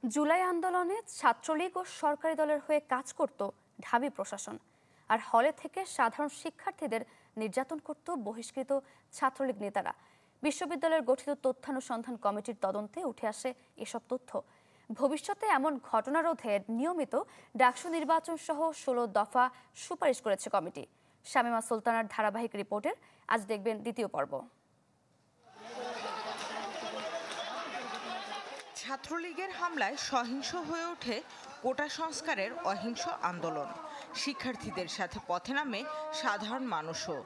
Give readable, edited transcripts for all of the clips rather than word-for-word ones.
জুলাই আন্দোলনে ছাত্রলীগ ও সরকারি দলের হয়ে কাজ করত ঢাবি প্রশাসন, আর হলে থেকে সাধারণ শিক্ষার্থীদের নির্যাতন করত বহিষ্কৃত ছাত্রলীগ নেতারা। বিশ্ববিদ্যালয়ের গঠিত তথ্যানুসন্ধান কমিটির তদন্তে উঠে আসে এসব তথ্য। ভবিষ্যতে এমন ঘটনা রোধে নিয়মিত ডাকসু নির্বাচন সহ 16 দফা সুপারিশ করেছে কমিটি। শামীমা সুলতানার ধারাবাহিক রিপোর্টের আজ দেখবেন দ্বিতীয় পর্ব। ছাত্রলীগের হামলায় সহিংস হয়ে ওঠে কোটা সংস্কারের অহিংস আন্দোলন। শিক্ষার্থীদের সাথে পথে নামে সাধারণ মানুষও।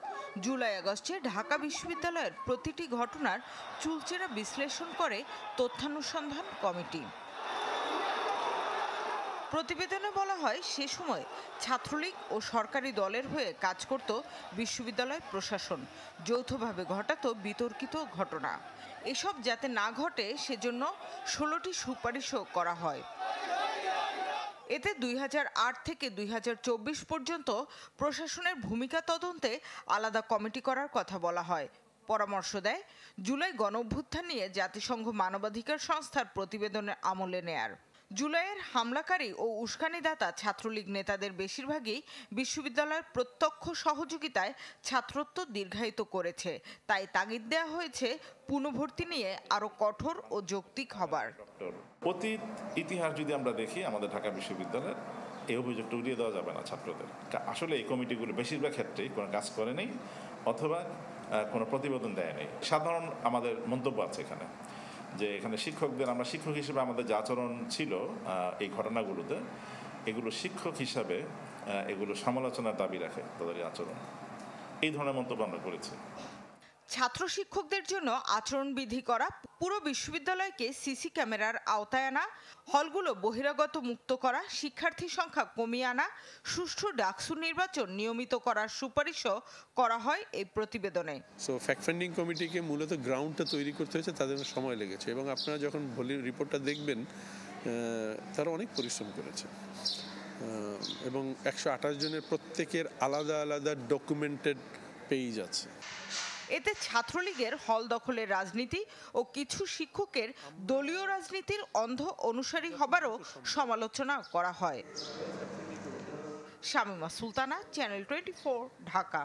জুলাই আগস্টে ঢাকা বিশ্ববিদ্যালয়ের প্রতিটি ঘটনার চুলচেরা বিশ্লেষণ করে তথ্যানুসন্ধান কমিটি। প্রতিবেদনে বলা হয়, সে সময় ছাত্রলীগ ও সরকারি দলের হয়ে কাজ করত বিশ্ববিদ্যালয় প্রশাসন, যৌথভাবে ঘটাতো বিতর্কিত ঘটনা। এসব যাতে না ঘটে সেজন্য 16টি সুপারিশও করা হয়। এতে 2008 থেকে 2024 পর্যন্ত প্রশাসনের ভূমিকা তদন্তে আলাদা কমিটি করার কথা বলা হয়। পরামর্শ দেয় জুলাই গণঅভ্যুত্থান নিয়ে জাতিসংঘ মানবাধিকার সংস্থার প্রতিবেদনের আমলে নেয়ার। জুলাইয়ের হামলাকারী ও উস্কানিদাতা ছাত্রলীগ নেতাদের বেশিরভাগই বিশ্ববিদ্যালয়ের প্রত্যক্ষ সহযোগিতায় ছাত্রত্ব দীর্ঘায়িত করেছে। তাই তাগিদ দেওয়া হয়েছে পুনর্ভর্তি নিয়ে আরও কঠোর ও যৌক্তিক হবার। অতীত ইতিহাস যদি আমরা দেখি, আমাদের ঢাকা বিশ্ববিদ্যালয়ের এই অভিযোগটা উড়িয়ে দেওয়া যাবে না ছাত্রদের। আসলে এই কমিটিগুলো বেশিরভাগ ক্ষেত্রেই কোনো কাজ করে নেই অথবা কোনো প্রতিবেদন দেয় নেই। সাধারণ আমাদের মন্তব্য আছে এখানে যে এখানে শিক্ষকদের, আমরা শিক্ষক হিসেবে আমাদের যে আচরণ ছিল এই ঘটনাগুলোতে, এগুলো শিক্ষক হিসাবে এগুলো সমালোচনার দাবি রাখে তাদের আচরণ। এই ধরনের মন্তব্য আমরা করেছি। ছাত্র শিক্ষকদের জন্য আচরণবিধি করা, পুরো বিশ্ববিদ্যালয়কে সিসি ক্যামেরার আওতায় আনা, হলগুলো বহিরাগত মুক্ত করা, শিক্ষার্থী সংখ্যা কমিয়ে আনা, সুষ্ঠু ডাকসু নির্বাচন নিয়মিত করার সুপারিশও করা হয় এই প্রতিবেদনে। ফ্যাক্ট ফাইন্ডিং কমিটিকে মূলত গ্রাউন্ডটা তৈরি করতে হয়েছে, তাদের সময় লেগেছে এবং আপনারা যখন রিপোর্টটা দেখবেন তারা অনেক পরিশ্রম করেছে এবং 128 জনের প্রত্যেকের আলাদা আলাদা ডকুমেন্টেড পেজ আছে। এতে ছাত্রলীগের হল দখলের রাজনীতি ও কিছু শিক্ষকের দলীয় রাজনীতির অন্ধ অনুসারী হবারও সমালোচনা করা হয়। শামীমা সুলতানা, চ্যানেল 24, ঢাকা।